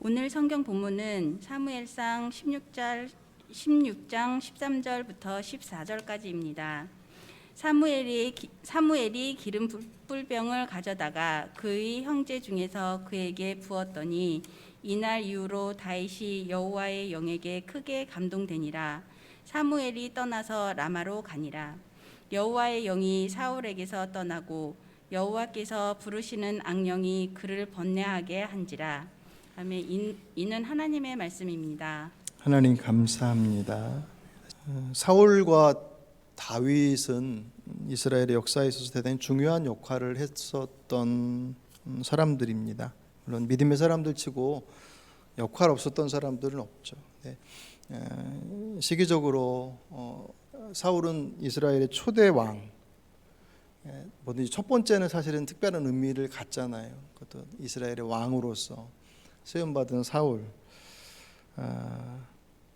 오늘 성경 본문은 사무엘상 16장 13절부터 14절까지입니다. 사무엘이 기름 뿔병을 가져다가 그의 형제 중에서 그에게 부었더니 이날 이후로 다윗이 여호와의 영에게 크게 감동되니라. 사무엘이 떠나서 라마로 가니라. 여호와의 영이 사울에게서 떠나고 여호와께서 부르시는 악령이 그를 번뇌하게 한지라. 아멘. 이는 하나님의 말씀입니다. 하나님 감사합니다. 사울과 다윗은 이스라엘의 역사에 있어서 대단히 중요한 역할을 했었던 사람들입니다. 물론 믿음의 사람들 치고 역할 없었던 사람들은 없죠. 시기적으로 사울은 이스라엘의 초대 왕, 뭐든지 첫 번째는 사실은 특별한 의미를 갖잖아요. 그것도 이스라엘의 왕으로서 세움받은 사울,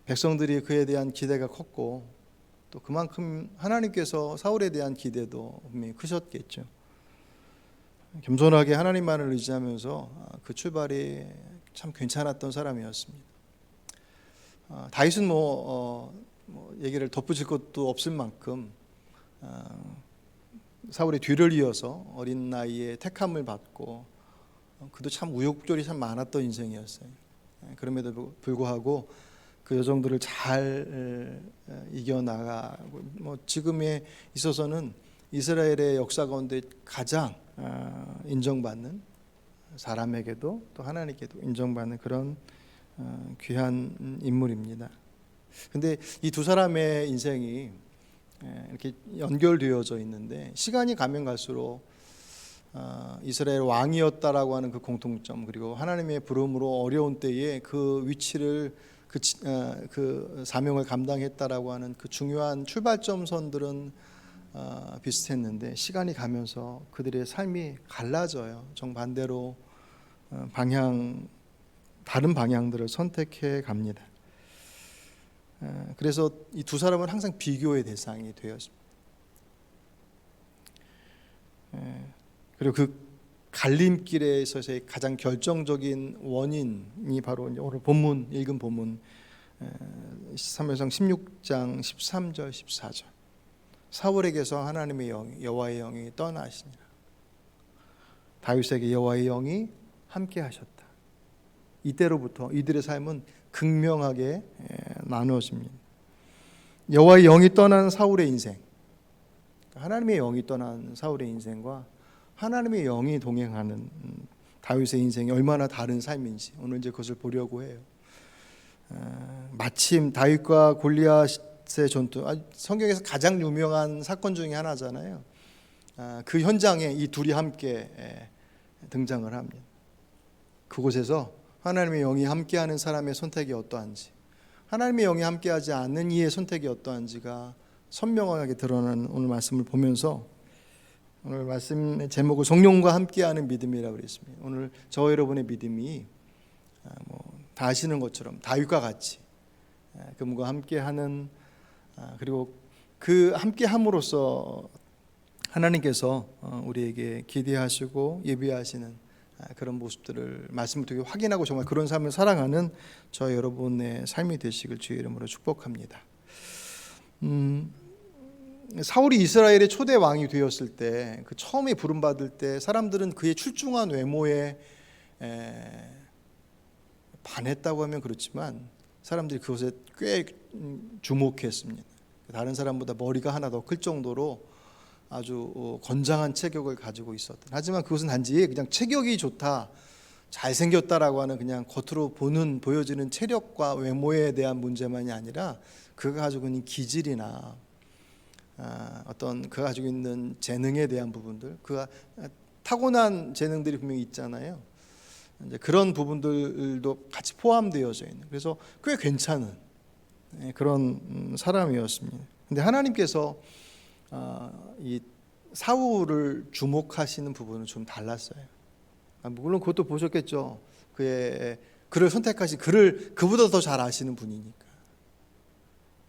백성들이 그에 대한 기대가 컸고 또 그만큼 하나님께서 사울에 대한 기대도 분명히 크셨겠죠. 겸손하게 하나님만을 의지하면서 그 출발이 참 괜찮았던 사람이었습니다. 다윗은 얘기를 덧붙일 것도 없을 만큼 사울의 뒤를 이어서 어린 나이에 택함을 받고 그도 참 우여곡절이 참 많았던 인생이었어요. 그럼에도 불구하고 그 여정들을 잘 이겨나가고 지금에 있어서는 이스라엘의 역사 가운데 가장 인정받는, 사람에게도 또 하나님께도 인정받는 그런 귀한 인물입니다. 근데 이 두 사람의 인생이 이렇게 연결되어져 있는데 시간이 가면 갈수록 이스라엘 왕이었다라고 하는 그 공통점, 그리고 하나님의 부름으로 어려운 때에 그 위치를 그 사명을 감당했다라고 하는 그 중요한 출발점 선들은 비슷했는데 시간이 가면서 그들의 삶이 갈라져요. 정반대로 다른 방향들을 선택해 갑니다. 그래서 이 두 사람은 항상 비교의 대상이 되었습니다. 그리고 그 갈림길에 있어서의 가장 결정적인 원인이 바로 오늘 읽은 본문 사무엘상 16장 13절 14절. 사울에게서 하나님의 영, 여호와의 영이 떠나시니라. 다윗에게 여호와의 영이 함께 하셨다. 이때로부터 이들의 삶은 극명하게 나누어집니다. 여호와의 영이 떠난 사울의 인생, 하나님의 영이 떠난 사울의 인생과 하나님의 영이 동행하는 다윗의 인생이 얼마나 다른 삶인지 오늘 이제 그것을 보려고 해요. 마침 다윗과 골리앗의 전투, 성경에서 가장 유명한 사건 중에 하나잖아요. 그 현장에 이 둘이 함께 등장을 합니다. 그곳에서 하나님의 영이 함께하는 사람의 선택이 어떠한지, 하나님의 영이 함께하지 않는 이의 선택이 어떠한지가 선명하게 드러나는 오늘 말씀을 보면서 오늘 말씀의 제목을 성령과 함께하는 믿음이라고 그랬습니다. 오늘 저와 여러분의 믿음이 다 아시는 것처럼 다윗과 같이 그분과 함께하는, 그리고 그 함께함으로써 하나님께서 우리에게 기대하시고 예비하시는 그런 모습들을 말씀을 통해 확인하고 정말 그런 삶을 살아가는 저 여러분의 삶이 되시길 주의 이름으로 축복합니다. 사울이 이스라엘의 초대 왕이 되었을 때, 그 처음에 부름받을 때 사람들은 그의 출중한 외모에 반했다고 하면 그렇지만 사람들이 그것에 꽤 주목했습니다. 다른 사람보다 머리가 하나 더 클 정도로 아주 건장한 체격을 가지고 있었던, 하지만 그것은 단지 그냥 체격이 좋다, 잘생겼다라고 하는 그냥 겉으로 보여지는 체력과 외모에 대한 문제만이 아니라 그가 가지고 있는 기질이나 어떤 그가 가지고 있는 재능에 대한 부분들, 그가 타고난 재능들이 분명히 있잖아요. 이제 그런 부분들도 같이 포함되어져 있는, 그래서 꽤 괜찮은 그런 사람이었습니다. 근데 하나님께서 이 사울을 주목하시는 부분은 좀 달랐어요. 물론 그것도 보셨겠죠. 그를 선택하신, 그보다 더 잘 아시는 분이니까.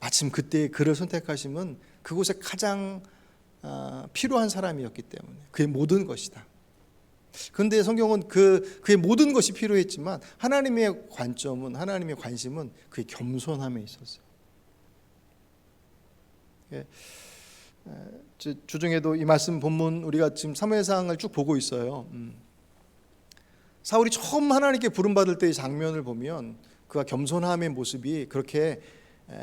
마침 그때 그를 선택하심은 그곳에 가장 필요한 사람이었기 때문에, 그의 모든 것이다. 그런데 성경은 그의 모든 것이 필요했지만 하나님의 관점은, 하나님의 관심은 그의 겸손함에 있었어요. 주중에도 이 말씀 본문 우리가 지금 사무엘상을 쭉 보고 있어요. 사울이 처음 하나님께 부름받을 때의 장면을 보면 그가 겸손함의 모습이 그렇게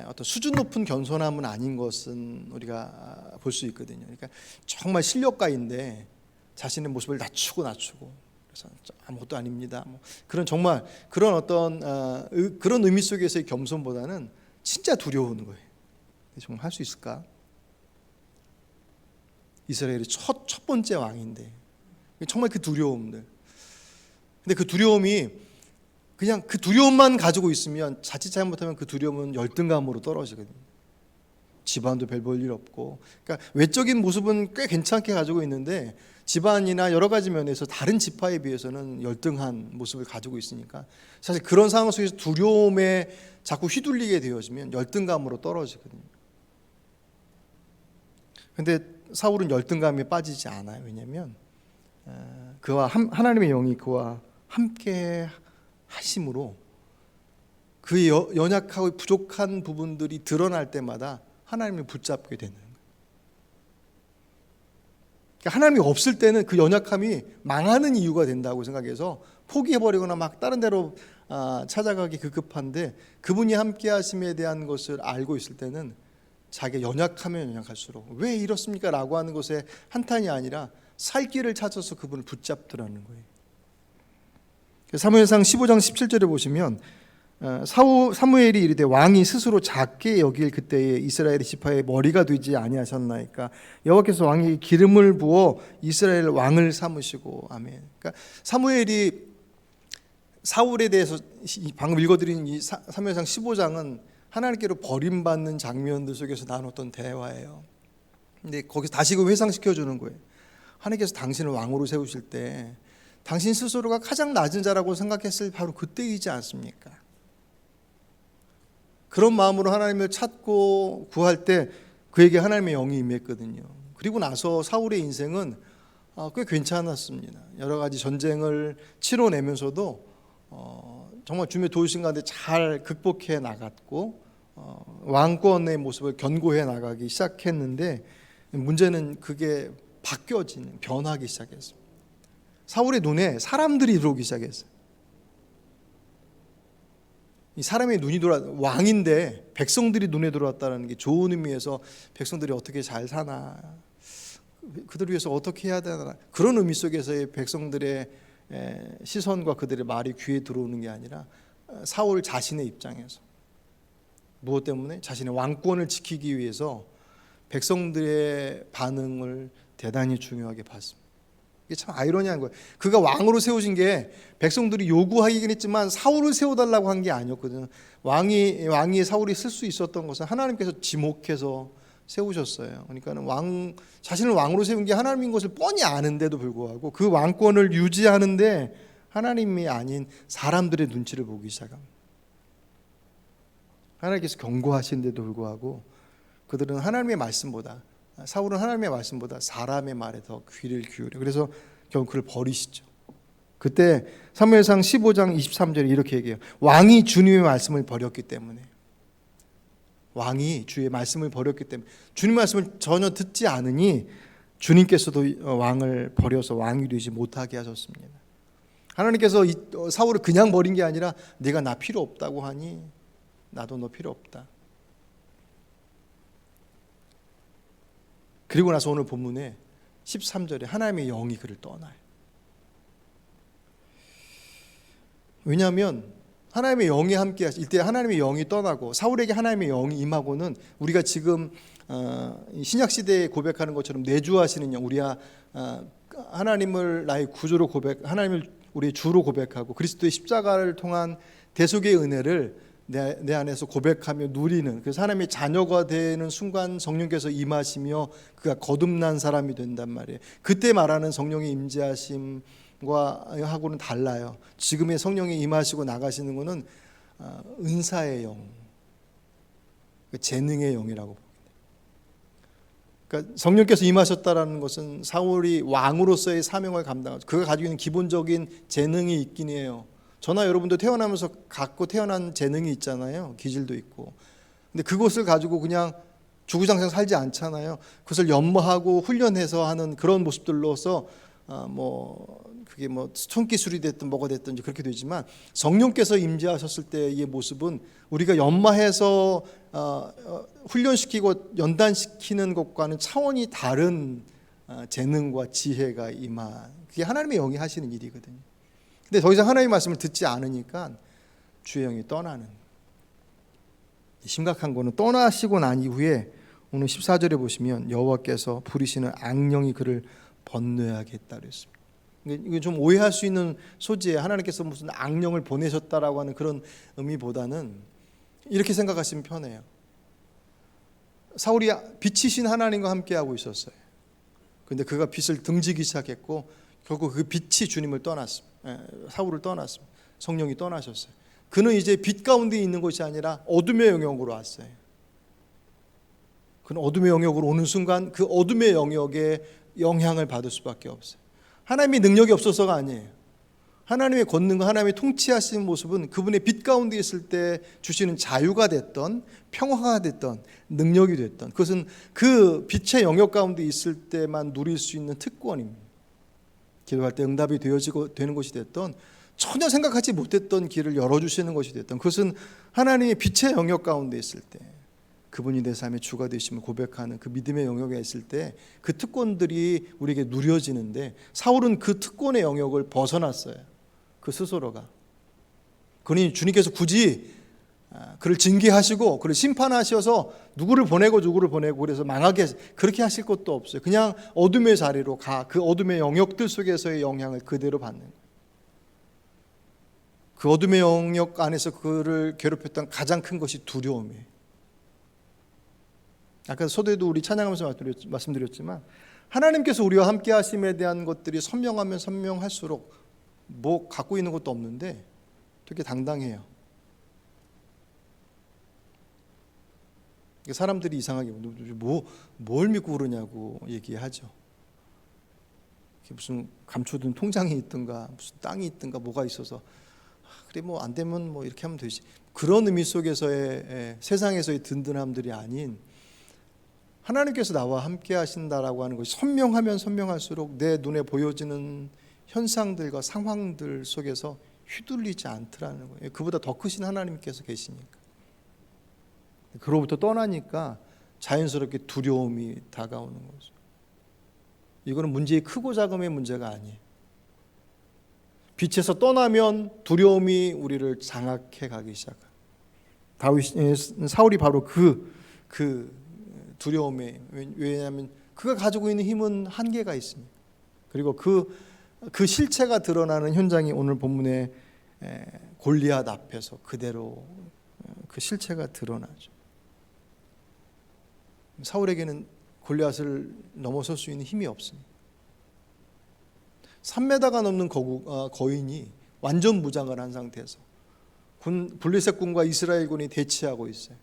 어떤 수준 높은 겸손함은 아닌 것은 우리가 볼 수 있거든요. 그러니까 정말 실력가인데 자신의 모습을 낮추고 그래서 아무것도 아닙니다. 그런 정말 그런 어떤 그런 의미 속에서의 겸손보다는 진짜 두려운 거예요. 정말 할 수 있을까? 이스라엘의 첫 번째 왕인데 정말 그 두려움들. 근데 그 두려움이 그냥 그 두려움만 가지고 있으면 자칫 잘못하면 그 두려움은 열등감으로 떨어지거든요. 집안도 별 볼 일 없고, 그러니까 외적인 모습은 꽤 괜찮게 가지고 있는데 집안이나 여러 가지 면에서 다른 지파에 비해서는 열등한 모습을 가지고 있으니까 사실 그런 상황 속에서 두려움에 자꾸 휘둘리게 되어지면 열등감으로 떨어지거든요. 근데 사울은 열등감에 빠지지 않아요. 왜냐하면 그와 하나님의 영이 그와 함께 하심으로 그의 연약하고 부족한 부분들이 드러날 때마다 하나님을 붙잡게 되는 거예요. 그러니까 하나님이 없을 때는 그 연약함이 망하는 이유가 된다고 생각해서 포기해버리거나 막 다른 데로 찾아가기 급급한데, 그분이 함께 하심에 대한 것을 알고 있을 때는 자기가 연약하면 연약할수록 왜 이렇습니까? 라고 하는 것에 한탄이 아니라 살 길을 찾아서 그분을 붙잡더라는 거예요. 사무엘상 15장 17절에 보시면 사무엘이 이르되 왕이 스스로 작게 여길 그때에 이스라엘 지파의 머리가 되지 아니하셨나이까. 여호와께서 왕에게 기름을 부어 이스라엘 왕을 삼으시고. 아멘. 그러니까 사무엘이 사울에 대해서 방금 읽어드린 이 사무엘상 15장은 하나님께로 버림받는 장면들 속에서 나눴던 대화예요. 근데 거기서 다시금 회상시켜 주는 거예요. 하나님께서 당신을 왕으로 세우실 때 당신 스스로가 가장 낮은 자라고 생각했을 바로 그때이지 않습니까? 그런 마음으로 하나님을 찾고 구할 때 그에게 하나님의 영이 임했거든요. 그리고 나서 사울의 인생은 꽤 괜찮았습니다. 여러 가지 전쟁을 치러내면서도 정말 주님의 도우심 가운데 잘 극복해 나갔고 왕권의 모습을 견고해 나가기 시작했는데, 문제는 그게 바뀌어지는, 변하기 시작했습니다. 사울의 눈에 사람들이 들어오기 시작했어요. 이 사람의 눈이 왕인데 백성들이 눈에 들어왔다는 게 좋은 의미에서 백성들이 어떻게 잘 사나, 그들을 위해서 어떻게 해야 되나, 그런 의미 속에서의 백성들의 시선과 그들의 말이 귀에 들어오는 게 아니라 사울 자신의 입장에서 무엇 때문에? 자신의 왕권을 지키기 위해서 백성들의 반응을 대단히 중요하게 봤습니다. 이게 참 아이러니한 거예요. 그가 왕으로 세우신 게 백성들이 요구하긴 했지만 사울을 세워달라고 한 게 아니었거든요. 왕이 사울이 쓸 수 있었던 것은 하나님께서 지목해서 세우셨어요. 그러니까는 자신을 왕으로 세운 게 하나님인 것을 뻔히 아는데도 불구하고 그 왕권을 유지하는데 하나님이 아닌 사람들의 눈치를 보기 시작합니다. 하나님께서 경고하시는데도 불구하고 그들은 하나님의 말씀보다, 사울은 하나님의 말씀보다 사람의 말에 더 귀를 기울여. 그래서 결국 그를 버리시죠. 그때 사무엘상 15장 23절에 이렇게 얘기해요. 왕이 주님의 말씀을 버렸기 때문에, 왕이 주의 말씀을 버렸기 때문에, 주님 말씀을 전혀 듣지 않으니 주님께서도 왕을 버려서 왕이 되지 못하게 하셨습니다. 하나님께서 사울을 그냥 버린 게 아니라 네가 나 필요 없다고 하니 나도 너 필요 없다. 그리고 나서 오늘 본문에 13절에 하나님의 영이 그를 떠나요. 왜냐하면 하나님의 영이 함께 하실 때 하나님의 영이 떠나고 사울에게 하나님의 영이 임하고는 우리가 지금 신약 시대에 고백하는 것처럼 내주하시는 영, 우리가 하나님을 나의 구주로 하나님을 우리의 주로 고백하고 그리스도의 십자가를 통한 대속의 은혜를 내 안에서 고백하며 누리는, 그래서 하나님의 자녀가 되는 순간 성령께서 임하시며 그가 거듭난 사람이 된단 말이에요. 그때 말하는 성령의 임재하심과 하고는 달라요. 지금의 성령이 임하시고 나가시는 것은 은사의 영, 재능의 영이라고 봅니다. 그러니까 성령께서 임하셨다라는 것은 사울이 왕으로서의 사명을 감당하죠. 그가 가지고 있는 기본적인 재능이 있긴 해요. 저나 여러분도 태어나면서 갖고 태어난 재능이 있잖아요. 기질도 있고. 근데 그것을 가지고 그냥 주구장창 살지 않잖아요. 그것을 연마하고 훈련해서 하는 그런 모습들로서 그게 손기술이 됐든 뭐가 됐든 그렇게 되지만, 성령께서 임재하셨을 때의 모습은 우리가 연마해서 훈련시키고 연단시키는 것과는 차원이 다른 재능과 지혜가 임한, 그게 하나님의 영이 하시는 일이거든요. 근데 더 이상 하나님의 말씀을 듣지 않으니까 주의 영이 떠나는, 심각한 거는 떠나시고 난 이후에 오늘 14절에 보시면 여호와께서 부리시는 악령이 그를 번뇌하게 했다 그랬습니다. 이게 좀 오해할 수 있는 소지에, 하나님께서 무슨 악령을 보내셨다라고 하는 그런 의미보다는 이렇게 생각하시면 편해요. 사울이 빛이신 하나님과 함께하고 있었어요. 그런데 그가 빛을 등지기 시작했고 결국 그 빛이 주님을 떠났습니다. 사울을 떠났습니다. 성령이 떠나셨어요. 그는 이제 빛 가운데 있는 것이 아니라 어둠의 영역으로 왔어요. 그는 어둠의 영역으로 오는 순간 그 어둠의 영역에 영향을 받을 수밖에 없어요. 하나님의 능력이 없어서가 아니에요. 하나님의 권능과 하나님의 통치하시는 모습은 그분의 빛 가운데 있을 때 주시는 자유가 됐던, 평화가 됐던, 능력이 됐던, 그것은 그 빛의 영역 가운데 있을 때만 누릴 수 있는 특권입니다. 기도할 때 응답이 되는 것이 됐던, 전혀 생각하지 못했던 길을 열어주시는 것이 됐던, 그것은 하나님의 빛의 영역 가운데 있을 때, 그분이 내 삶의 주가 되심을 고백하는 그 믿음의 영역에 있을 때 그 특권들이 우리에게 누려지는데, 사울은 그 특권의 영역을 벗어났어요. 그 스스로가. 그러니 주님께서 굳이 그를 징계하시고 그를 심판하셔서 누구를 보내고 그래서 망하게 그렇게 하실 것도 없어요. 그냥 어둠의 자리로 가, 그 어둠의 영역들 속에서의 영향을 그대로 받는 거예요. 그 어둠의 영역 안에서 그를 괴롭혔던 가장 큰 것이 두려움이에요. 아까 서두에도 우리 찬양하면서 말씀드렸지만, 하나님께서 우리와 함께 하심에 대한 것들이 선명하면 선명할수록 갖고 있는 것도 없는데 되게 당당해요. 사람들이 이상하게 뭘 믿고 그러냐고 얘기하죠. 무슨 감춰둔 통장이 있든가 무슨 땅이 있든가 뭐가 있어서 그래 안 되면 이렇게 하면 되지, 그런 의미 속에서의 세상에서의 든든함들이 아닌, 하나님께서 나와 함께 하신다라고 하는 것이 선명하면 선명할수록 내 눈에 보여지는 현상들과 상황들 속에서 휘둘리지 않더라는 거예요. 그보다 더 크신 하나님께서 계시니까. 그로부터 떠나니까 자연스럽게 두려움이 다가오는 거죠. 이거는 문제의 크고 작음의 문제가 아니에요. 빛에서 떠나면 두려움이 우리를 장악해 가기 시작합니다. 사울이 바로 그 두려움에, 왜냐하면 그가 가지고 있는 힘은 한계가 있습니다. 그리고 그 실체가 드러나는 현장이 오늘 본문의 골리앗 앞에서 그대로 그 실체가 드러나죠. 사울에게는 골리앗을 넘어설 수 있는 힘이 없습니다. 3m가 넘는 거인이 완전 무장을 한 상태에서 블레셋 군과 이스라엘 군이 대치하고 있어요.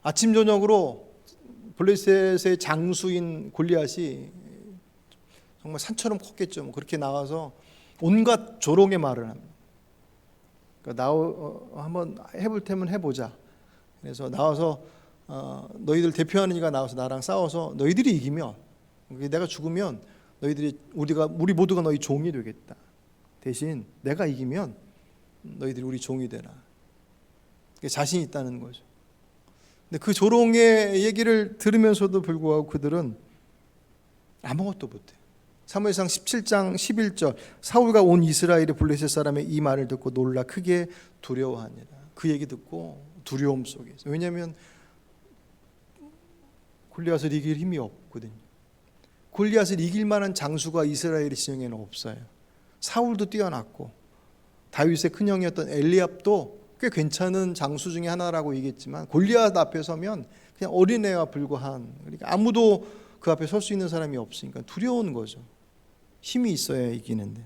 아침 저녁으로 블레셋의 장수인 골리앗이 정말 산처럼 컸겠죠. 그렇게 나와서 온갖 조롱의 말을 합니다. 그러니까 한번 해볼 테면 해보자. 그래서 나와서 너희들 대표하는 이가 나와서 나랑 싸워서 너희들이 이기면, 내가 죽으면 우리 모두가 너희 종이 되겠다. 대신 내가 이기면 너희들이 우리 종이 되라. 자신 있다는 거죠. 근데 그 조롱의 얘기를 들으면서도 불구하고 그들은 아무것도 못해요. 사무엘상 17장 11절, 사울과 온 이스라엘이 블레셋 사람의 이 말을 듣고 놀라 크게 두려워하니라. 그 얘기 듣고 두려움 속에서, 왜냐하면 골리앗을 이길 힘이 없거든요. 골리앗을 이길 만한 장수가 이스라엘의 진영에는 없어요. 사울도 뛰어났고 다윗의 큰형이었던 엘리압도 꽤 괜찮은 장수 중에 하나라고 얘기했지만, 골리앗 앞에 서면 그냥 어린애와 불과한, 그러니까 아무도 그 앞에 설 수 있는 사람이 없으니까 두려운 거죠. 힘이 있어야 이기는데.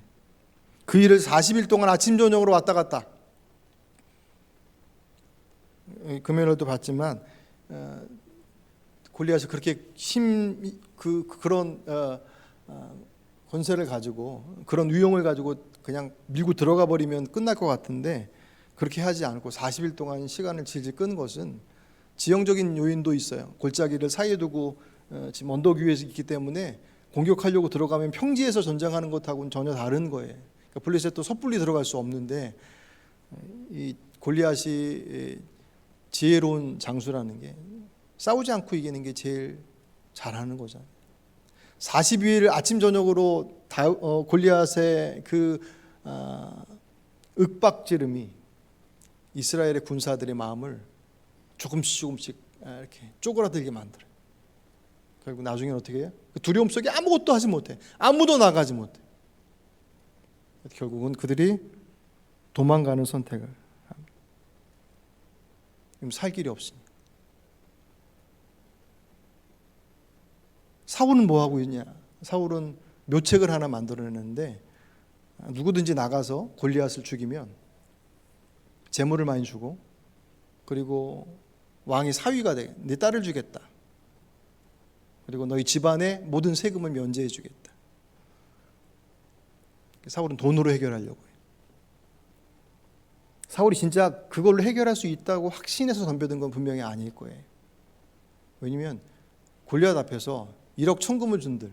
그 일을 40일 동안 아침 저녁으로 왔다 갔다, 금요일에도 봤지만 골리앗이 그렇게 그런 권세를 가지고 그런 위용을 가지고 그냥 밀고 들어가 버리면 끝날 것 같은데 그렇게 하지 않고 40일 동안 시간을 질질 끈 것은 지형적인 요인도 있어요. 골짜기를 사이에 두고 지금 언덕 위에 있기 때문에 공격하려고 들어가면 평지에서 전쟁하는 것하고는 전혀 다른 거예요. 그러니까 블레셋도 섣불리 들어갈 수 없는데 이 골리앗이 지혜로운 장수라는 게 싸우지 않고 이기는 게 제일 잘하는 거잖아요. 42일 아침 저녁으로 골리앗의 그 윽박지름이 이스라엘의 군사들의 마음을 조금씩 이렇게 쪼그라들게 만들어요. 결국 나중에는 어떻게 해요? 그 두려움 속에 아무것도 하지 못해. 아무도 나가지 못해. 결국은 그들이 도망가는 선택을 합니다. 살 길이 없으니까. 사울은 뭐 하고 있냐? 사울은 묘책을 하나 만들어냈는데 누구든지 나가서 골리앗을 죽이면 재물을 많이 주고 그리고 왕이 사위가 돼. 네 딸을 주겠다. 그리고 너희 집안의 모든 세금을 면제해 주겠다. 사울은 돈으로 해결하려고 해요. 사울이 진짜 그걸로 해결할 수 있다고 확신해서 덤벼든 건 분명히 아닐 거예요. 왜냐하면 골리앗 앞에서 1억 천금을 준들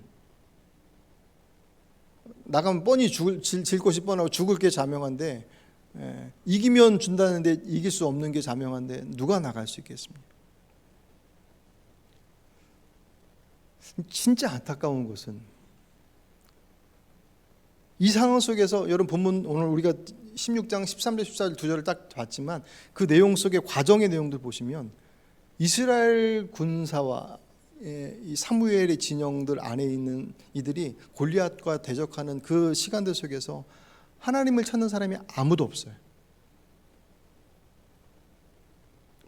나가면 뻔히 질 것이 뻔하고 죽을 게 자명한데 이기면 준다는데 이길 수 없는 게 자명한데 누가 나갈 수 있겠습니까? 진짜 안타까운 것은 이 상황 속에서 여러분 본문 오늘 우리가 16장 13절 14절 두 절을 딱 봤지만 그 내용 속의 과정의 내용들 보시면 이스라엘 군사와 이 사무엘의 진영들 안에 있는 이들이 골리앗과 대적하는 그 시간들 속에서 하나님을 찾는 사람이 아무도 없어요.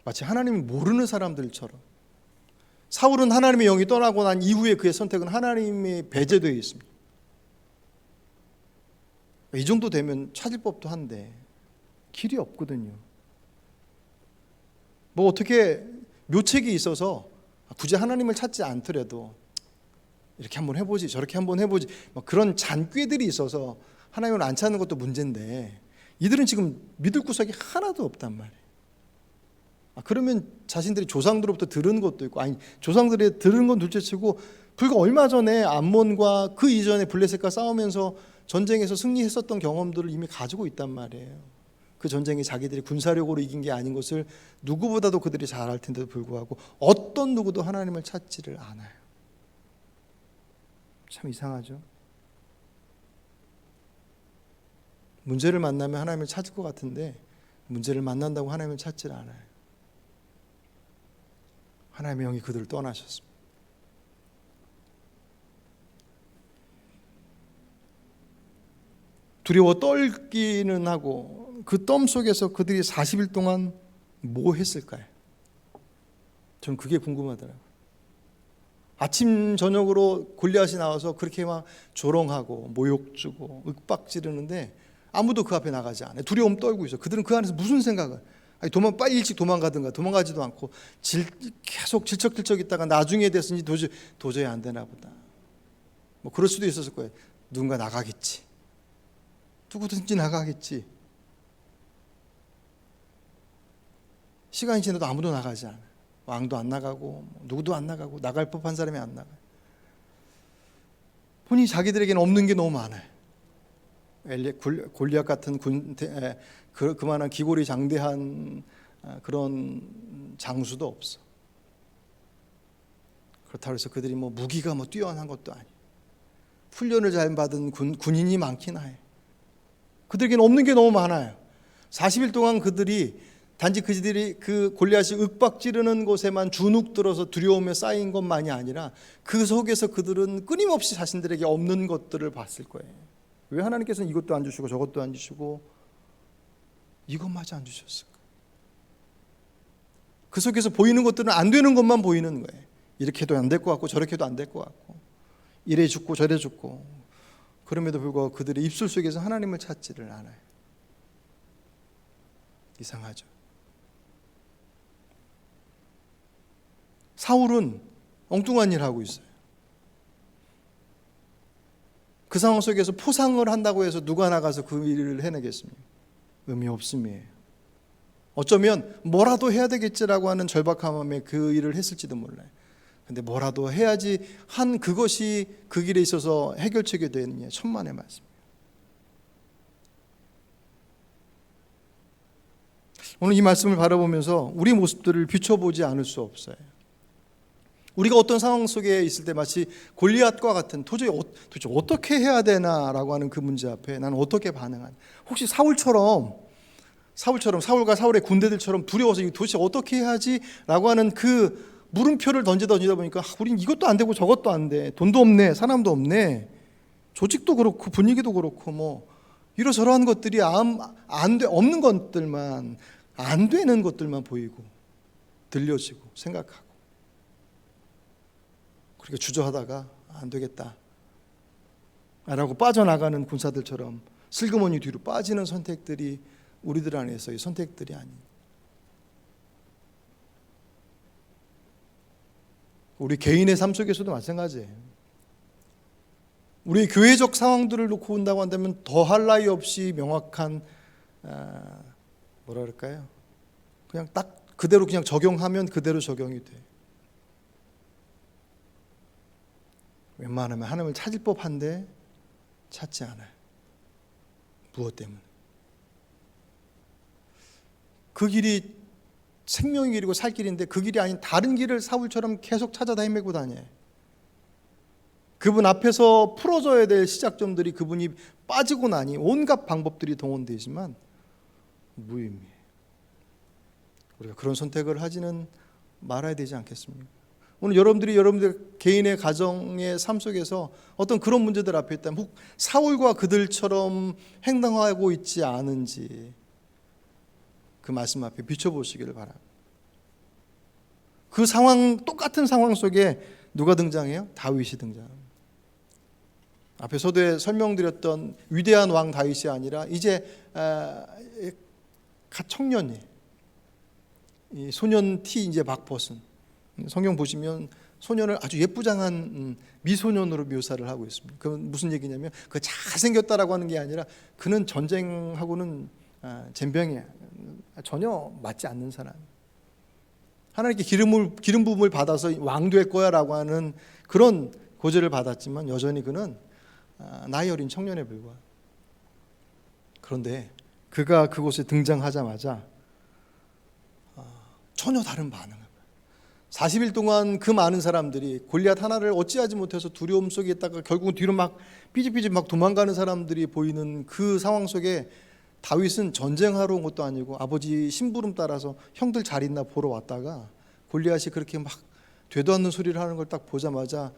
마치 하나님을 모르는 사람들처럼. 사울은 하나님의 영이 떠나고 난 이후에 그의 선택은 하나님의 배제되어 있습니다. 이 정도 되면 찾을 법도 한데 길이 없거든요. 뭐 어떻게 묘책이 있어서 굳이 하나님을 찾지 않더라도 이렇게 한번 해보지 저렇게 한번 해보지 그런 잔꾀들이 있어서 하나님을 안 찾는 것도 문제인데 이들은 지금 믿을 구석이 하나도 없단 말이에요. 그러면 자신들이 조상들로부터 들은 것도 있고 아니 조상들이 들은 건 둘째치고 불과 얼마 전에 암몬과 그 이전에 블레셋과 싸우면서 전쟁에서 승리했었던 경험들을 이미 가지고 있단 말이에요. 그 전쟁이 자기들이 군사력으로 이긴 게 아닌 것을 누구보다도 그들이 잘 알 텐데도 불구하고 어떤 누구도 하나님을 찾지를 않아요. 참 이상하죠. 문제를 만나면 하나님을 찾을 것 같은데 문제를 만난다고 하나님을 찾지를 않아요. 하나님의 영이 그들을 떠나셨습니다. 두려워 떨기는 하고 그 덤 속에서 그들이 40일 동안 뭐 했을까요? 저는 그게 궁금하더라고요. 아침 저녁으로 골리앗이 나와서 그렇게 막 조롱하고 모욕 주고 윽박지르는데 아무도 그 앞에 나가지 않아요. 두려움 떨고 있어. 그들은 그 안에서 무슨 생각을 빨리 일찍 도망가든가 도망가지도 않고 계속 질척질척 있다가 나중에 됐으니 도저히 안 되나 보다. 뭐 그럴 수도 있었을 거예요. 누군가 나가겠지. 누구든지 나가겠지. 시간이 지나도 아무도 나가지 않아요. 왕도 안 나가고 누구도 안 나가고 나갈 법한 사람이 안 나가요. 보니 자기들에게는 없는 게 너무 많아요. 골리앗 같은 그만한 기골이 장대한 그런 장수도 없어. 그렇다고 해서 그들이 뭐 무기가 뭐 뛰어난 것도 아니에요. 훈련을 잘 받은 군인이 많긴 해요. 그들에게는 없는 게 너무 많아요. 40일 동안 그들이 단지 그들이 그 골리앗이 윽박지르는 곳에만 주눅 들어서 두려움에 쌓인 것만이 아니라 그 속에서 그들은 끊임없이 자신들에게 없는 것들을 봤을 거예요. 왜 하나님께서는 이것도 안 주시고 저것도 안 주시고 이것마저 안 주셨을까? 그 속에서 보이는 것들은 안 되는 것만 보이는 거예요. 이렇게 해도 안 될 것 같고 저렇게 해도 안 될 것 같고 이래 죽고 저래 죽고 그럼에도 불구하고 그들의 입술 속에서 하나님을 찾지를 않아요. 이상하죠. 사울은 엉뚱한 일 하고 있어요. 그 상황 속에서 포상을 한다고 해서 누가 나가서 그 일을 해내겠습니까? 의미 없음이에요. 어쩌면 뭐라도 해야 되겠지라고 하는 절박한 마음에 그 일을 했을지도 몰라요. 근데 뭐라도 해야지 한 그것이 그 길에 있어서 해결책이 되느냐, 천만의 말씀이에요. 오늘 이 말씀을 바라보면서 우리 모습들을 비춰보지 않을 수 없어요. 우리가 어떤 상황 속에 있을 때 마치 골리앗과 같은 도대체 어떻게 해야 되나라고 하는 그 문제 앞에 나는 어떻게 반응하나. 혹시 사울과 사울의 군대들처럼 두려워서 이거 도대체 어떻게 해야지 라고 하는 그 물음표를 던지다 보니까 우린 이것도 안 되고 저것도 안 돼. 돈도 없네, 사람도 없네, 조직도 그렇고 분위기도 그렇고 뭐 이러저러한 것들이 없는 것들만, 안 되는 것들만 보이고 들려지고 생각하고, 그러니까 주저하다가 안 되겠다 라고 빠져나가는 군사들처럼 슬그머니 뒤로 빠지는 선택들이 우리들 안에서의 선택들이 아닌, 우리 개인의 삶 속에서도 마찬가지예요. 우리 교회적 상황들을 놓고 본다고 한다면 더할 나위 없이 명확한 뭐라 그럴까요? 그냥 딱 그대로 그냥 적용하면 그대로 적용이 돼. 웬만하면 하나님을 찾을 법한데 찾지 않아요. 무엇 때문에? 그 길이 생명의 길이고 살 길인데 그 길이 아닌 다른 길을 사울처럼 계속 찾아다 헤매고 다녀요. 그분 앞에서 풀어줘야 될 시작점들이 그분이 빠지고 나니 온갖 방법들이 동원되지만 무의미해요. 우리가 그런 선택을 하지는 말아야 되지 않겠습니까? 오늘 여러분들 개인의 가정의 삶 속에서 어떤 그런 문제들 앞에 있다면 혹 사울과 그들처럼 행동하고 있지 않은지 그 말씀 앞에 비춰보시기를 바랍니다. 그 똑같은 상황 속에 누가 등장해요? 다윗이 등장합니다. 앞에 서두에 설명드렸던 위대한 왕 다윗이 아니라 이제 갓 청년이, 이 소년 티 이제 막 벗은, 성경 보시면 소년을 아주 예쁘장한 미소년으로 묘사를 하고 있습니다. 그건 무슨 얘기냐면 그 잘생겼다라고 하는 게 아니라 그는 전쟁하고는 젬병이야. 전혀 맞지 않는 사람. 하나님께 기름 부음을 받아서 왕 될 거야라고 하는 그런 고지를 받았지만 여전히 그는 나이 어린 청년에 불과해. 그런데 그가 그곳에 등장하자마자 전혀 다른 반응을. 40일 동안 그 많은 사람들이 골리앗 하나를 어찌하지 못해서 두려움 속에 있다가 결국은 뒤로 막 삐집삐집 막 도망가는 사람들이 보이는 그 상황 속에 다윗은 전쟁하러 온 것도 아니고 아버지 심부름 따라서 형들 잘 있나 보러 왔다가 골리앗이 그렇게 막 되도 않는 소리를 하는 걸 딱 보자마자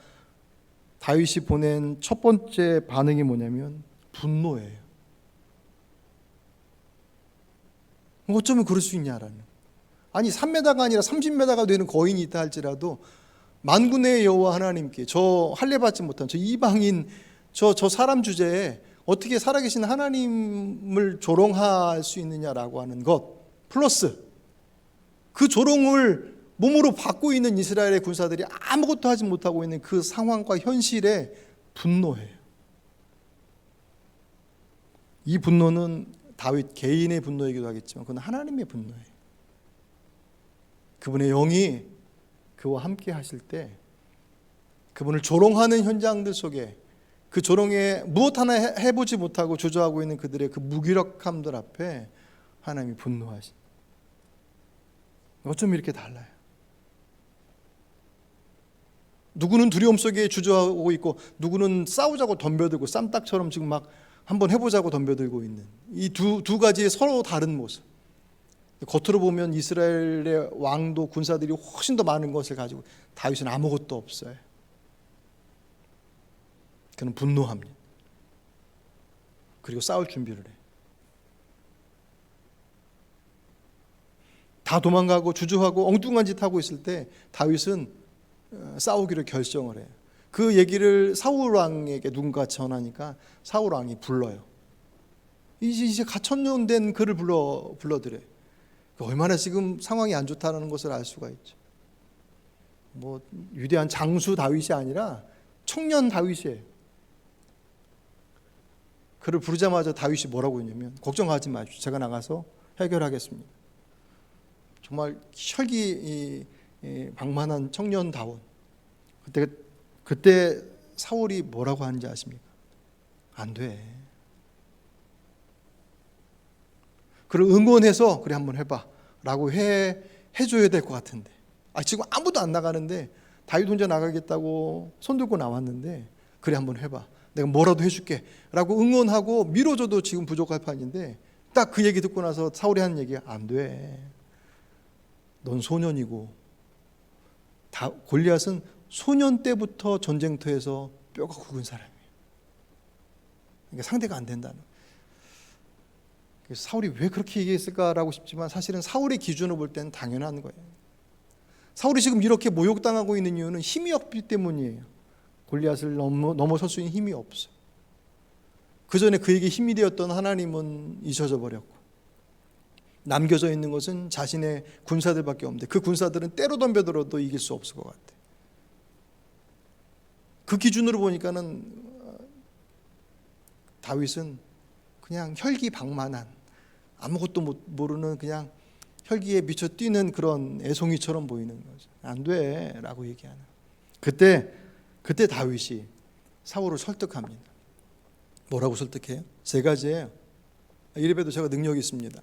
다윗이 보낸 첫 번째 반응이 뭐냐면 분노예요. 어쩌면 그럴 수 있냐라는. 아니 3m가 아니라 30m가 되는 거인이 있다 할지라도 만군의 여호와 하나님께 저 할례받지 못한 저 이방인 저 사람 주제에 어떻게 살아계신 하나님을 조롱할 수 있느냐라고 하는 것 플러스 그 조롱을 몸으로 받고 있는 이스라엘의 군사들이 아무것도 하지 못하고 있는 그 상황과 현실에 분노해요. 이 분노는 다윗 개인의 분노이기도 하겠지만 그건 하나님의 분노예요. 그분의 영이 그와 함께 하실 때 그분을 조롱하는 현장들 속에 그 조롱에 무엇 하나 해보지 못하고 주저하고 있는 그들의 그 무기력함들 앞에 하나님이 분노하신. 어쩜 이렇게 달라요? 누구는 두려움 속에 주저하고 있고 누구는 싸우자고 덤벼들고 쌈딱처럼 지금 막 한번 해보자고 덤벼들고 있는 이 두 가지의 서로 다른 모습. 겉으로 보면 이스라엘의 왕도 군사들이 훨씬 더 많은 것을 가지고 다윗은 아무것도 없어요. 그는 분노합니다. 그리고 싸울 준비를 해요. 다 도망가고 주저하고 엉뚱한 짓 하고 있을 때 다윗은 싸우기로 결정을 해요. 그 얘기를 사울 왕에게 누군가 전하니까 사울 왕이 불러요. 이제 가천년 그를 불러들여요. 얼마나 지금 상황이 안 좋다는 것을 알 수가 있죠. 뭐 위대한 장수 다윗이 아니라 청년 다윗이에요. 그를 부르자마자 다윗이 뭐라고 했냐면 걱정하지 마십시오. 제가 나가서 해결하겠습니다. 정말 혈기 방만한 청년다운 그때 사울이 뭐라고 하는지 아십니까? 안 돼. 그를 응원해서 그래 한번 해봐 라고 해줘야 될 것 같은데 지금 아무도 안 나가는데 다윗 혼자 나가겠다고 손 들고 나왔는데 그래 한번 해봐 내가 뭐라도 해줄게 라고 응원하고 밀어줘도 지금 부족할 판인데 딱 그 얘기 듣고 나서 사울이 하는 얘기가 안 돼. 넌 소년이고 골리앗은 소년 때부터 전쟁터에서 뼈가 굵은 사람이에요. 그러니까 상대가 안 된다는. 그래서 사울이 왜 그렇게 얘기했을까라고 싶지만 사실은 사울의 기준으로 볼 때는 당연한 거예요. 사울이 지금 이렇게 모욕당하고 있는 이유는 힘이 없기 때문이에요. 골리앗을 넘어설 수 있는 힘이 없어요. 그 전에 그에게 힘이 되었던 하나님은 잊혀져 버렸고 남겨져 있는 것은 자신의 군사들밖에 없는데 그 군사들은 때로 덤벼들어도 이길 수 없을 것 같아요. 그 기준으로 보니까는 다윗은 그냥 혈기방만한 아무것도 모르는 그냥 혈기에 미쳐 뛰는 그런 애송이처럼 보이는 거죠. 안 돼 라고 얘기하는. 그때 다윗이 사울을 설득합니다. 뭐라고 설득해요? 세 가지예요. 이래봬도 제가 능력이 있습니다.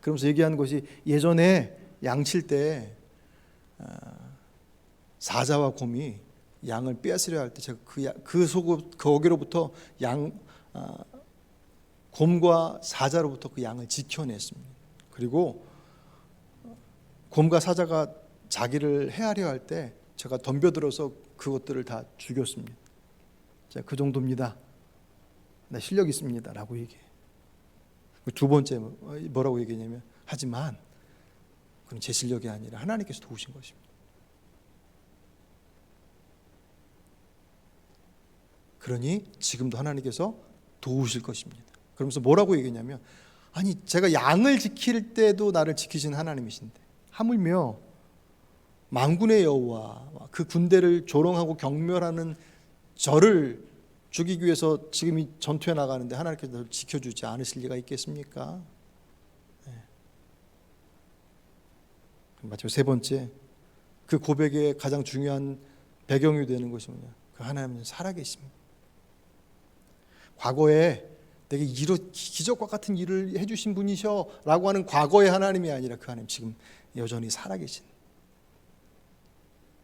그러면서 얘기하는 것이 예전에 양칠 때 사자와 곰이 양을 빼앗으려 할 때 제가 거기로부터 곰과 사자로부터 그 양을 지켜냈습니다. 그리고 곰과 사자가 자기를 해하려 할 때 제가 덤벼들어서 그것들을 다 죽였습니다. 자, 그 정도입니다. 나 실력 있습니다 라고 얘기해요. 두 번째 뭐라고 얘기했냐면 하지만 그건 제 실력이 아니라 하나님께서 도우신 것입니다. 그러니 지금도 하나님께서 도우실 것입니다. 그러면서 뭐라고 얘기했냐면 아니 제가 양을 지킬 때도 나를 지키신 하나님이신데 하물며 만군의 여호와 그 군대를 조롱하고 경멸하는 저를 죽이기 위해서 지금 이 전투에 나가는데 하나님께서 저를 지켜주지 않으실 리가 있겠습니까? 마지막 세 번째 그 고백의 가장 중요한 배경이 되는 것이 뭐냐? 그 하나님은 살아계십니다. 과거에 내게 이런 기적과 같은 일을 해주신 분이셔 라고 하는 과거의 하나님이 아니라 그 하나님 지금 여전히 살아계신.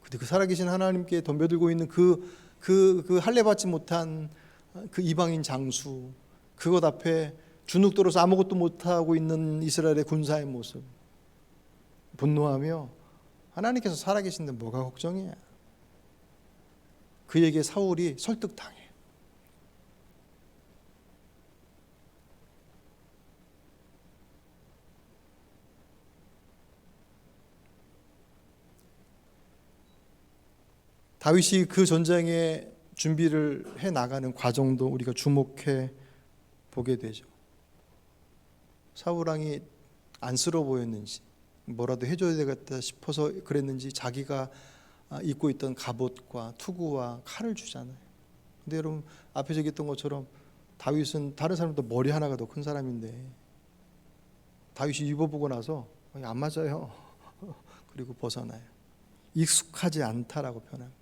근데 그 살아계신 하나님께 덤벼들고 있는 그 할례받지 못한 그 이방인 장수 그것 앞에 주눅들어서 아무것도 못하고 있는 이스라엘의 군사의 모습 분노하며 하나님께서 살아계신데 뭐가 걱정이야. 그에게 사울이 설득당해. 다윗이 그 전쟁에 준비를 해나가는 과정도 우리가 주목해 보게 되죠. 사울 왕이 안쓰러워 보였는지 뭐라도 해줘야 되겠다 싶어서 그랬는지 자기가 입고 있던 갑옷과 투구와 칼을 주잖아요. 근데 여러분 앞에서 얘기했던 것처럼 다윗은 다른 사람보다 머리 하나가 더 큰 사람인데 다윗이 입어보고 나서 안 맞아요. 그리고 벗어나요. 익숙하지 않다라고 표현합니다.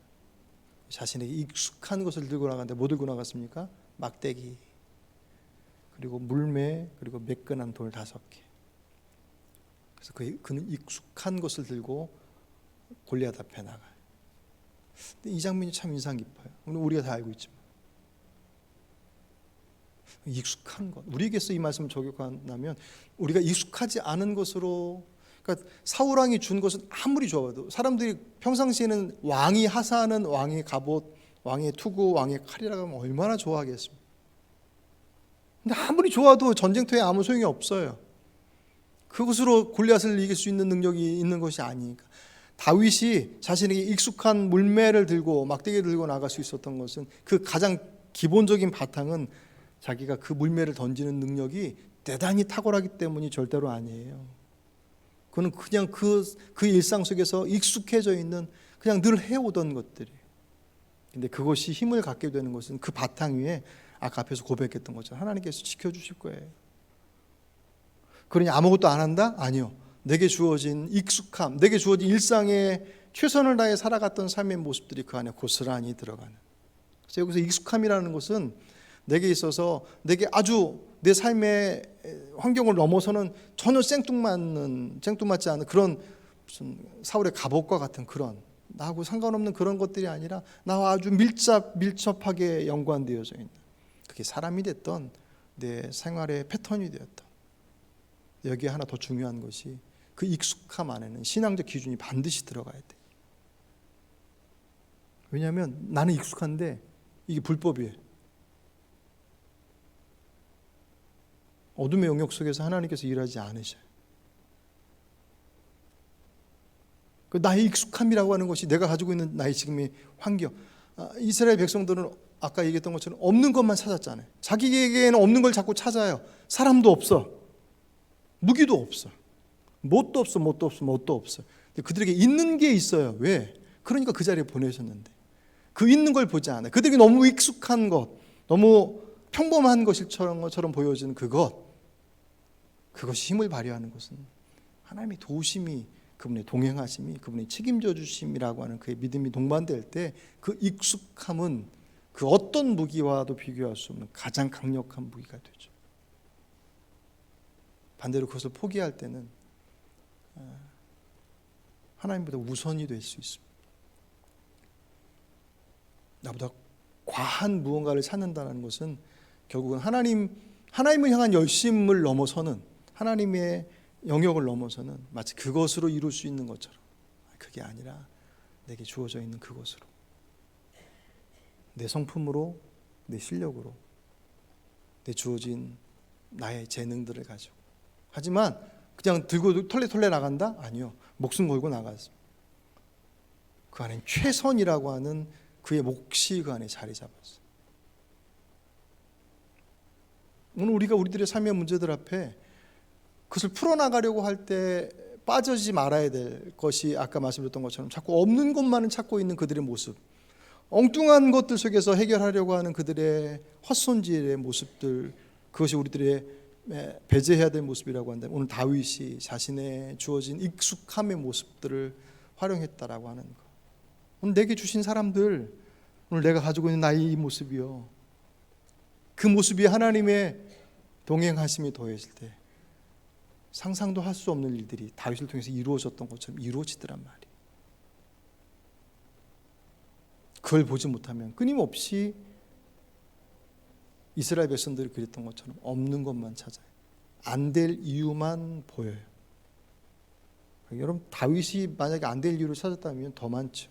자신에게 익숙한 것을 들고 나갔는데 뭐 들고 나갔습니까? 막대기 그리고 물매 그리고 매끈한 돌 5개. 그래서 그는 익숙한 것을 들고 골리앗 앞에 나가요. 근데 이 장면이 참 인상 깊어요. 우리가 다 알고 있지만 익숙한 것. 우리에게서 이 말씀을 적용한다면 우리가 익숙하지 않은 것으로 그러니까 사울 왕이 준 것은 아무리 좋아도 사람들이 평상시에는 왕이 하사하는 왕의 갑옷, 왕의 투구, 왕의 칼이라고 하면 얼마나 좋아하겠습니까? 근데 아무리 좋아도 전쟁터에 아무 소용이 없어요. 그것으로 골리앗을 이길 수 있는 능력이 있는 것이 아니니까. 다윗이 자신에게 익숙한 물매를 들고 막대기를 들고 나갈 수 있었던 것은 그 가장 기본적인 바탕은 자기가 그 물매를 던지는 능력이 대단히 탁월하기 때문이 절대로 아니에요. 그는 그냥 그 일상 속에서 익숙해져 있는 그냥 늘 해오던 것들이. 근데 그것이 힘을 갖게 되는 것은 그 바탕 위에 아까 앞에서 고백했던 것처럼 하나님께서 지켜주실 거예요. 그러니 아무것도 안 한다? 아니요. 내게 주어진 익숙함, 내게 주어진 일상에 최선을 다해 살아갔던 삶의 모습들이 그 안에 고스란히 들어가는. 그래서 여기서 익숙함이라는 것은 내게 있어서 내게 아주 내 삶의 환경을 넘어서는 전혀 생뚱맞지 않은 그런 무슨 사울의 갑옷과 같은 그런 나하고 상관없는 그런 것들이 아니라 나와 아주 밀접하게 연관되어져 있는, 그게 사람이 됐던 내 생활의 패턴이 되었다. 여기에 하나 더 중요한 것이 그 익숙함 안에는 신앙적 기준이 반드시 들어가야 돼. 왜냐하면 나는 익숙한데 이게 불법이에요. 어둠의 영역 속에서 하나님께서 일하지 않으셔요. 그 나의 익숙함이라고 하는 것이 내가 가지고 있는 나의 지금의 환경. 이스라엘 백성들은 아까 얘기했던 것처럼 없는 것만 찾았잖아요. 자기에게는 없는 걸 자꾸 찾아요. 사람도 없어, 무기도 없어, 뭣도 없어. 그들에게 있는 게 있어요. 왜? 그러니까 그 자리에 보내셨는데 그 있는 걸 보지 않아요. 그들에게 너무 익숙한 것, 너무 평범한 것처럼 보여지는 그것이 힘을 발휘하는 것은 하나님의 도우심이, 그분의 동행하심이, 그분의 책임져 주심이라고 하는 그의 믿음이 동반될 때 그 익숙함은 그 어떤 무기와도 비교할 수 없는 가장 강력한 무기가 되죠. 반대로 그것을 포기할 때는 하나님보다 우선이 될 수 있습니다. 나보다 과한 무언가를 찾는다는 것은 결국은 하나님을 향한 열심을 넘어서는, 하나님의 영역을 넘어서는 마치 그것으로 이룰 수 있는 것처럼, 그게 아니라 내게 주어져 있는 그것으로, 내 성품으로, 내 실력으로, 내 주어진 나의 재능들을 가지고. 하지만 그냥 들고 털레털레 나간다? 아니요. 목숨 걸고 나가서 그 안에 최선이라고 하는 그의 몫이 그 안에 자리 잡았어요. 오늘 우리가 우리들의 삶의 문제들 앞에 그것을 풀어나가려고 할 때 빠지지 말아야 될 것이 아까 말씀드렸던 것처럼 자꾸 없는 것만을 찾고 있는 그들의 모습, 엉뚱한 것들 속에서 해결하려고 하는 그들의 헛손질의 모습들, 그것이 우리들의 배제해야 될 모습이라고 한다면 오늘 다윗이 자신의 주어진 익숙함의 모습들을 활용했다라고 하는 것. 오늘 내게 주신 사람들, 오늘 내가 가지고 있는 나의 이 모습이요, 그 모습이 하나님의 동행하심이 더해질 때 상상도 할 수 없는 일들이 다윗을 통해서 이루어졌던 것처럼 이루어지더란 말이에요. 그걸 보지 못하면 끊임없이 이스라엘 백성들이 그랬던 것처럼 없는 것만 찾아요. 안 될 이유만 보여요. 여러분, 다윗이 만약에 안 될 이유를 찾았다면 더 많죠.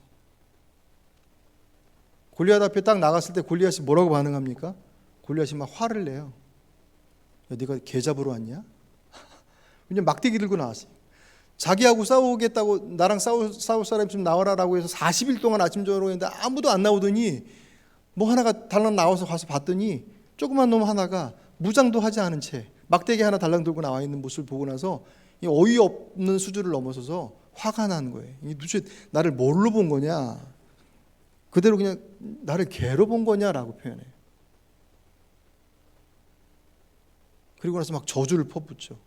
골리앗 앞에 딱 나갔을 때 골리앗이 뭐라고 반응합니까? 골리앗이 막 화를 내요. 야, 네가 개 잡으러 왔냐? 그냥 막대기 들고 나왔어요. 자기하고 싸우겠다고, 나랑 싸울 사람 좀 나와라라고 해서 40일 동안 아침 저녁으로 했는데 아무도 안 나오더니 뭐 하나가 달랑 나와서 가서 봤더니 조그만 놈 하나가 무장도 하지 않은 채 막대기 하나 달랑 들고 나와 있는 모습을 보고 나서 어이없는 수준을 넘어서서 화가 나는 거예요. 도대체 나를 뭘로 본 거냐? 그대로 그냥 나를 개로 본 거냐라고 표현해요. 그리고 나서 막 저주를 퍼붓죠.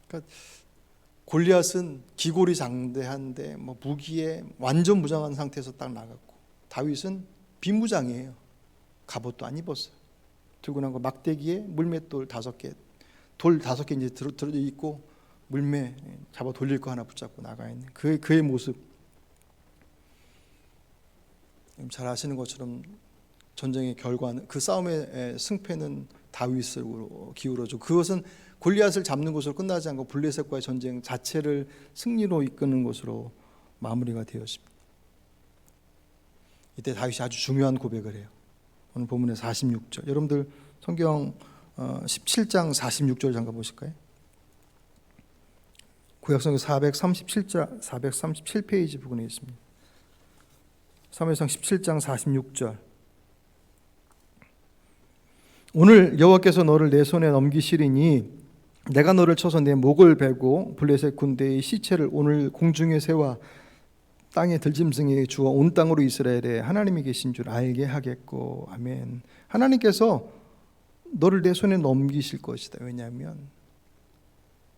그러니까 골리앗은 기골이 장대한데 뭐 무기에 완전 무장한 상태에서 딱 나갔고, 다윗은 비무장이에요. 갑옷도 안 입었어요. 들고 난 거 막대기에 물맷돌 5개, 돌 5개 이제 들어 있고 물매 잡아 돌릴 거 하나 붙잡고 나가 있는 그의 모습. 잘 아시는 것처럼 전쟁의 결과는, 그 싸움의 승패는 다윗으로 기울어져. 그것은 골리앗을 잡는 것으로 끝나지 않고 블레셋과의 전쟁 자체를 승리로 이끄는 것으로 마무리가 되었습니다. 이때 다윗이 아주 중요한 고백을 해요. 오늘 본문의 46절. 여러분들 성경 17장 46절 잠깐 보실까요? 구약성경 437페이지 부분에 있습니다. 사무엘상 17장 46절. 오늘 여호와께서 너를 내 손에 넘기시리니 내가 너를 쳐서 내 목을 베고 블레셋 군대의 시체를 오늘 공중의 새와 땅의 들짐승에게 주어 온 땅으로 이스라엘에 하나님이 계신 줄 알게 하겠고. 아멘. 하나님께서 너를 내 손에 넘기실 것이다. 왜냐하면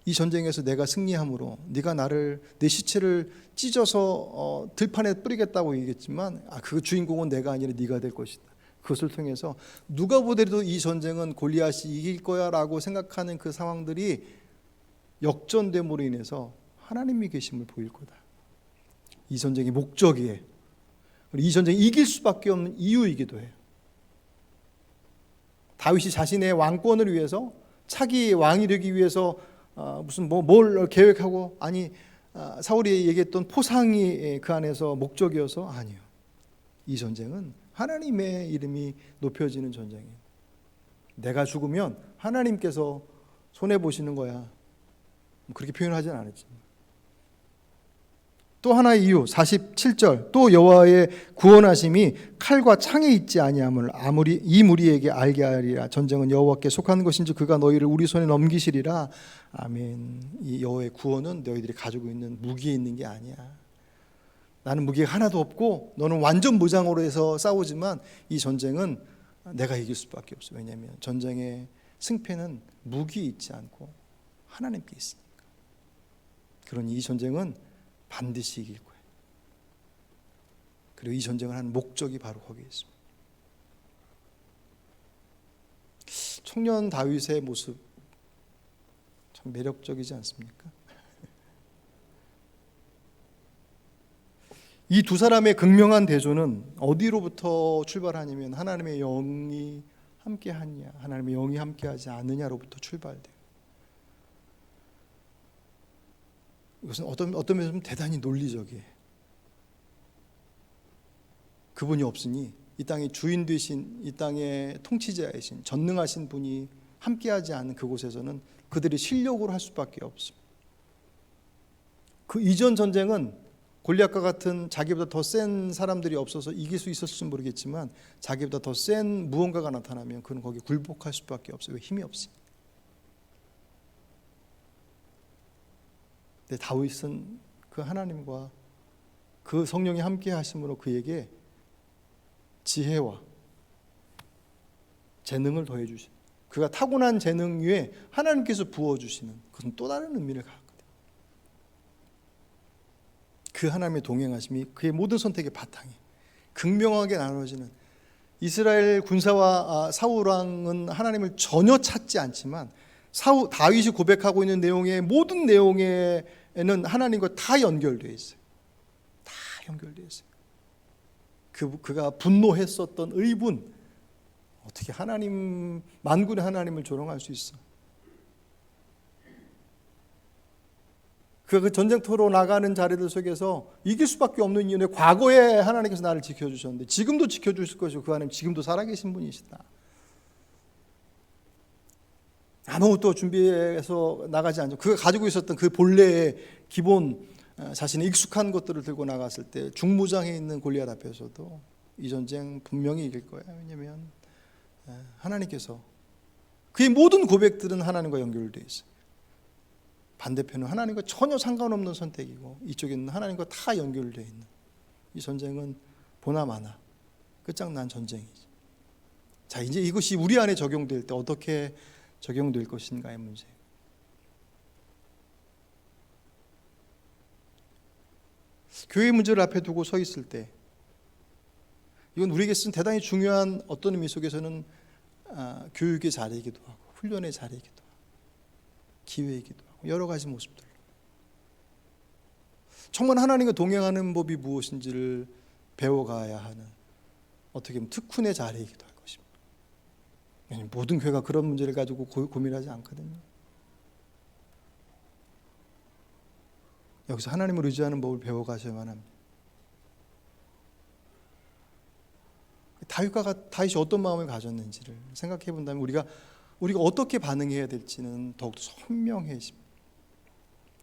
이 전쟁에서 내가 승리함으로 네가 나를, 내 시체를 찢어서 들판에 뿌리겠다고 얘기했지만 그 주인공은 내가 아니라 네가 될 것이다. 그것을 통해서 누가 보더라도 이 전쟁은 골리앗이 이길 거야 라고 생각하는 그 상황들이 역전됨으로 인해서 하나님이 계심을 보일 거다. 이 전쟁의 목적이에요. 이 전쟁이 이길 수밖에 없는 이유이기도 해요. 다윗이 자신의 왕권을 위해서, 차기 왕이 되기 위해서 무슨 뭘 계획하고, 아니 사울이 얘기했던 포상이 그 안에서 목적이어서 아니요. 이 전쟁은 하나님의 이름이 높여지는 전쟁이에요. 내가 죽으면 하나님께서 손해 보시는 거야. 그렇게 표현하진 않았지만. 또 하나의 이유 47절, 또 여호와의 구원하심이 칼과 창에 있지 아니함을 아무리 이 무리에게 알게 하리라. 전쟁은 여호와께 속하는 것인지 그가 너희를 우리 손에 넘기시리라. 아멘. 이 여호와의 구원은 너희들이 가지고 있는 무기에 있는 게 아니야. 나는 무기가 하나도 없고 너는 완전 무장으로 해서 싸우지만 이 전쟁은 내가 이길 수밖에 없어. 왜냐하면 전쟁의 승패는 무기에 있지 않고 하나님께 있으니까. 그러니 이 전쟁은 반드시 이길 거예요. 그리고 이 전쟁을 하는 목적이 바로 거기에 있습니다. 청년 다윗의 모습 참 매력적이지 않습니까? 이 두 사람의 극명한 대조는 어디로부터 출발하냐면 하나님의 영이 함께하냐, 하나님의 영이 함께하지 않느냐로부터 출발돼요. 이것은 어떤 면에서 대단히 논리적이에요. 그분이 없으니 이 땅의 주인 되신, 이 땅의 통치자이신 전능하신 분이 함께하지 않은 그곳에서는 그들이 실력으로 할 수밖에 없습니다. 그 이전 전쟁은 골리앗과 같은 자기보다 더 센 사람들이 없어서 이길 수 있었을지 모르겠지만 자기보다 더 센 무언가가 나타나면 그는 거기 굴복할 수밖에 없어요. 왜? 힘이 없으니까. 근데 다윗은 그 하나님과 그 성령이 함께 하심으로 그에게 지혜와 재능을 더해 주신, 그가 타고난 재능 위에 하나님께서 부어주시는 그것은 또 다른 의미를 갖거든요. 그 하나님의 동행하심이 그의 모든 선택의 바탕이 극명하게 나눠지는, 이스라엘 군사와 사울 왕은 하나님을 전혀 찾지 않지만 다윗이 고백하고 있는 내용의 모든 내용에는 하나님과 다 연결되어 있어요. 다 연결되어 있어요. 그가 분노했었던 의분, 어떻게 하나님, 만군의 하나님을 조롱할 수 있어? 그 전쟁터로 나가는 자리들 속에서 이길 수밖에 없는 이유는 과거에 하나님께서 나를 지켜주셨는데 지금도 지켜주실 것이고 그 하나님 지금도 살아계신 분이시다. 아무것도 준비해서 나가지 않죠. 그가 가지고 있었던 그 본래의 기본, 자신의 익숙한 것들을 들고 나갔을 때 중무장에 있는 골리앗 앞에서도 이 전쟁 분명히 이길 거야. 왜냐하면 하나님께서, 그의 모든 고백들은 하나님과 연결되어 있어요. 반대편은 하나님과 전혀 상관없는 선택이고 이쪽에는 하나님과 다 연결되어 있는, 이 전쟁은 보나마나 끝장난 전쟁이죠. 자, 이제 이것이 우리 안에 적용될 때 어떻게 적용될 것인가의 문제. 교회 문제를 앞에 두고 서 있을 때 이건 우리에게 쓴 대단히 중요한, 어떤 의미 속에서는 교육의 자리이기도 하고 훈련의 자리이기도 하고 기회이기도 하고 여러 가지 모습들로 정말 하나님과 동행하는 법이 무엇인지를 배워가야 하는, 어떻게 보면 특훈의 자리이기도 할 것입니다. 왜냐하면 모든 교회가 그런 문제를 가지고 고민하지 않거든요. 여기서 하나님을 의지하는 법을 배워가셔야만 합니다. 다윗이 어떤 마음을 가졌는지를 생각해 본다면 우리가 어떻게 반응해야 될지는 더욱더 선명해집니다.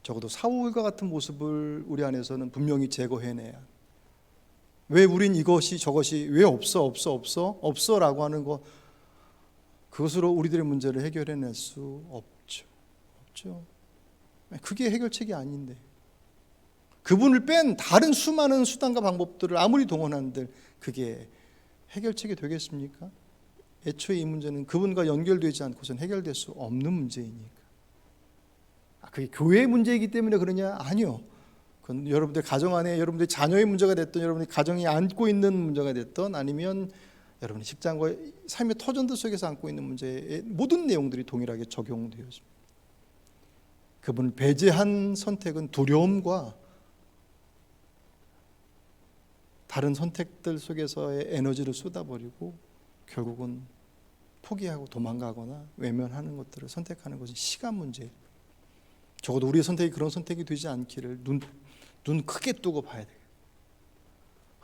적어도 사울과 같은 모습을 우리 안에서는 분명히 제거해내야. 왜 우린 이것이 저것이 왜 없어라고 하는 것, 그것으로 우리들의 문제를 해결해낼 수 없죠. 그렇죠? 그게 해결책이 아닌데 그분을 뺀 다른 수많은 수단과 방법들을 아무리 동원한들 그게 해결책이 되겠습니까? 애초에 이 문제는 그분과 연결되지 않고선 해결될 수 없는 문제이니까. 그게 교회의 문제이기 때문에 그러냐? 아니요. 그건 여러분들 가정 안에 여러분들 자녀의 문제가 됐든 여러분들 가정이 안고 있는 문제가 됐든 아니면 여러분의 직장과 삶의 터전들 속에서 안고 있는 문제의 모든 내용들이 동일하게 적용되었습니다. 그분을 배제한 선택은 두려움과 다른 선택들 속에서의 에너지를 쏟아버리고 결국은 포기하고 도망가거나 외면하는 것들을 선택하는 것은 시간 문제예요. 적어도 우리의 선택이 그런 선택이 되지 않기를 눈 크게 뜨고 봐야 돼요.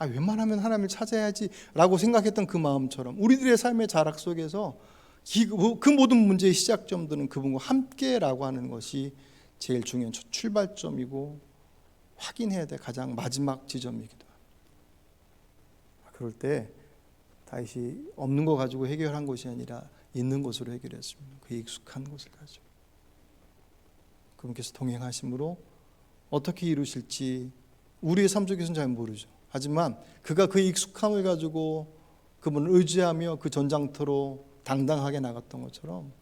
웬만하면 하나님을 찾아야지라고 생각했던 그 마음처럼 우리들의 삶의 자락 속에서 그 모든 문제의 시작점들은 그분과 함께라고 하는 것이 제일 중요한 첫 출발점이고 확인해야 될 가장 마지막 지점이기도 합니다. 그럴 때 다윗이 없는 거 가지고 해결한 것이 아니라 있는 것으로 해결했습니다. 그 익숙한 것을 가지고 그분께서 동행하심으로 어떻게 이루실지 우리의 삶 속에서는 잘 모르죠. 하지만 그가 그 익숙함을 가지고 그분을 의지하며 그 전장터로 당당하게 나갔던 것처럼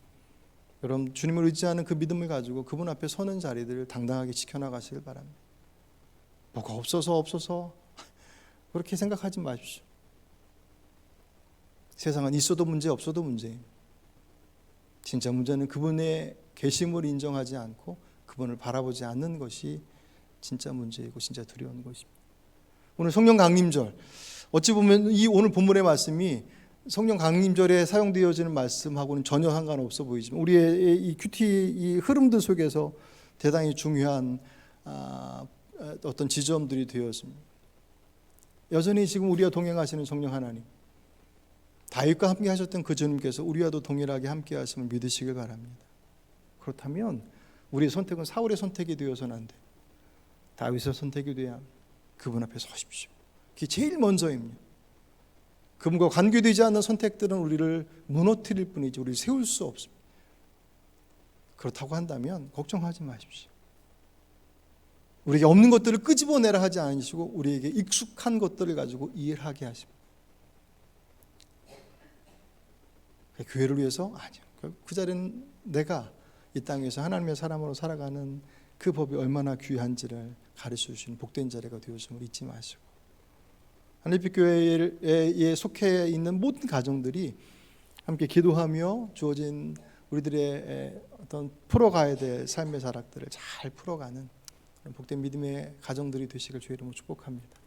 여러분 주님을 의지하는 그 믿음을 가지고 그분 앞에 서는 자리들을 당당하게 지켜나가시길 바랍니다. 뭐가 없어서 그렇게 생각하지 마십시오. 세상은 있어도 문제 없어도 문제입니다. 진짜 문제는 그분의 계심을 인정하지 않고 그분을 바라보지 않는 것이 진짜 문제이고 진짜 두려운 것입니다. 오늘 성령 강림절 어찌 보면 이 오늘 본문의 말씀이 성령 강림절에 사용되어지는 말씀하고는 전혀 상관없어 보이지만 우리의 이 큐티 이 흐름들 속에서 대단히 중요한 어떤 지점들이 되었습니다. 여전히 지금 우리와 동행하시는 성령 하나님, 다윗과 함께 하셨던 그 주님께서 우리와도 동일하게 함께 하심을 믿으시길 바랍니다. 그렇다면 우리의 선택은 사울의 선택이 되어서는 안 돼요. 다윗의 선택이 돼야 그분 앞에 서십시오. 그게 제일 먼저입니다. 그분과 관계되지 않는 선택들은 우리를 무너뜨릴 뿐이지 우리를 세울 수 없습니다. 그렇다고 한다면 걱정하지 마십시오. 우리에게 없는 것들을 끄집어내라 하지 않으시고 우리에게 익숙한 것들을 가지고 일하게 하십니다. 교회를 위해서? 아니요. 그 자리는 내가 이 땅에서 하나님의 사람으로 살아가는 그 법이 얼마나 귀한지를 가르쳐 주시는 복된 자리가 되었음을 잊지 마시고 하늘빛 교회에 속해 있는 모든 가정들이 함께 기도하며 주어진 우리들의 어떤 풀어가야 될 삶의 자락들을 잘 풀어가는 복된 믿음의 가정들이 되시길 주의 이름으로 축복합니다.